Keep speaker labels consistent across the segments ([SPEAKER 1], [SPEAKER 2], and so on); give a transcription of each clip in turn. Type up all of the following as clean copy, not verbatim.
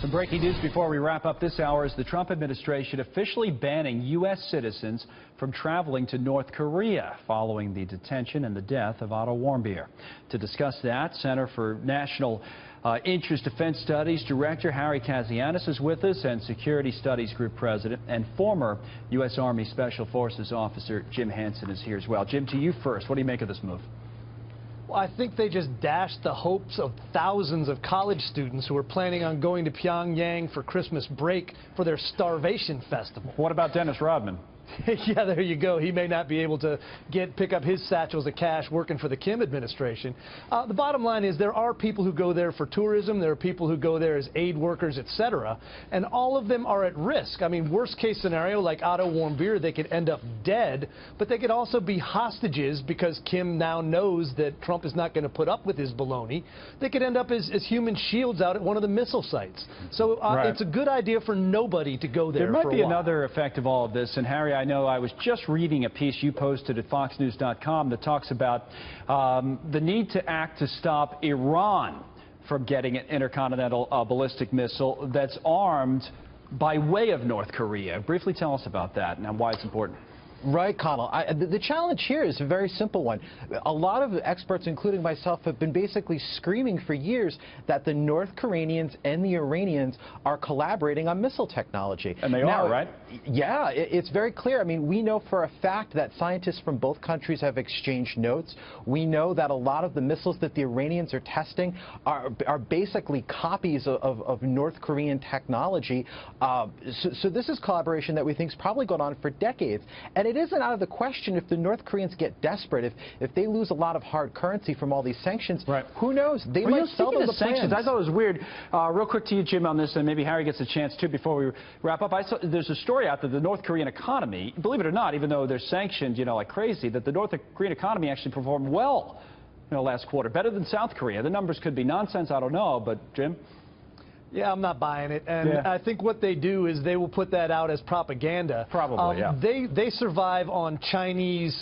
[SPEAKER 1] Some breaking news before we wrap up this hour is the Trump administration officially banning U.S. citizens from traveling to North Korea following the detention and the death of Otto Warmbier. To discuss that, Center for National Interest Defense Studies Director Harry Kazianis is with us, and Security Studies Group President and former U.S. Army Special Forces Officer Jim Hanson is here as well. Jim, to you first. What do you make of this move?
[SPEAKER 2] Well, I think they just dashed the hopes of thousands of college students who are planning on going to Pyongyang for Christmas break for their starvation festival.
[SPEAKER 1] What about Dennis Rodman?
[SPEAKER 2] Yeah, there you go. He may not be able to pick up his satchels of cash working for the Kim administration. The bottom line is there are people who go there for tourism. There are people who go there as aid workers, etc. And all of them are at risk. I mean, worst case scenario, like Otto Warmbier, they could end up dead, but they could also be hostages because Kim now knows that Trump is not going to put up with his baloney. They could end up as human shields out at one of the missile sites. So It's a good idea for nobody to go there.
[SPEAKER 1] There might
[SPEAKER 2] for a
[SPEAKER 1] be
[SPEAKER 2] while.
[SPEAKER 1] Another effect of all of this, and Harry, I know I was just reading a piece you posted at foxnews.com that talks about the need to act to stop Iran from getting an intercontinental ballistic missile that's armed by way of North Korea. Briefly tell us about that and why it's important.
[SPEAKER 3] Right, Connell. The challenge here is a very simple one. A lot of experts, including myself, have been basically screaming for years that the North Koreans and the Iranians are collaborating on missile technology.
[SPEAKER 1] And they are, right?
[SPEAKER 3] Yeah, it's very clear. I mean, we know for a fact that scientists from both countries have exchanged notes. We know that a lot of the missiles that the Iranians are testing are basically copies of North Korean technology. So this is collaboration that we think is probably going on for decades. And it isn't out of the question if the North Koreans get desperate, if they lose a lot of hard currency from all these sanctions,
[SPEAKER 1] right.
[SPEAKER 3] Who knows? They might sell them the
[SPEAKER 1] sanctions.
[SPEAKER 3] plans.
[SPEAKER 1] I thought it was weird. Real quick to you, Jim, on this, and maybe Harry gets a chance too before we wrap up. There's a story out that the North Korean economy, believe it or not, even though they're sanctioned, like crazy, that the North Korean economy actually performed well, last quarter, better than South Korea. The numbers could be nonsense, I don't know, but Jim?
[SPEAKER 2] Yeah, I'm not buying it. And I think what they do is they will put that out as propaganda.
[SPEAKER 1] Probably, yeah.
[SPEAKER 2] They survive on Chinese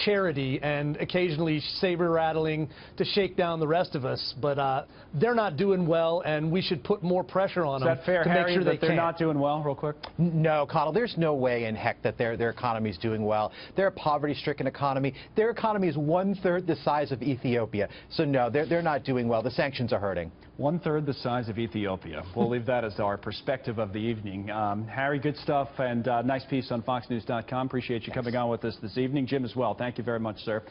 [SPEAKER 2] charity and occasionally saber rattling to shake down the rest of us. But they're not doing well, and we should put more pressure on them.
[SPEAKER 1] Is that fair,
[SPEAKER 2] to
[SPEAKER 1] Harry,
[SPEAKER 2] make sure
[SPEAKER 1] that they're not doing well, real quick?
[SPEAKER 3] No, Connell, there's no way in heck that their economy is doing well. They're a poverty-stricken economy. Their economy is 1/3 the size of Ethiopia. So no, they're not doing well. The sanctions are hurting.
[SPEAKER 1] 1/3 the size of Ethiopia. We'll leave that as our perspective of the evening. Harry, good stuff, and nice piece on foxnews.com. Appreciate you coming on with us this evening. Jim as well. Thank you very much, sir.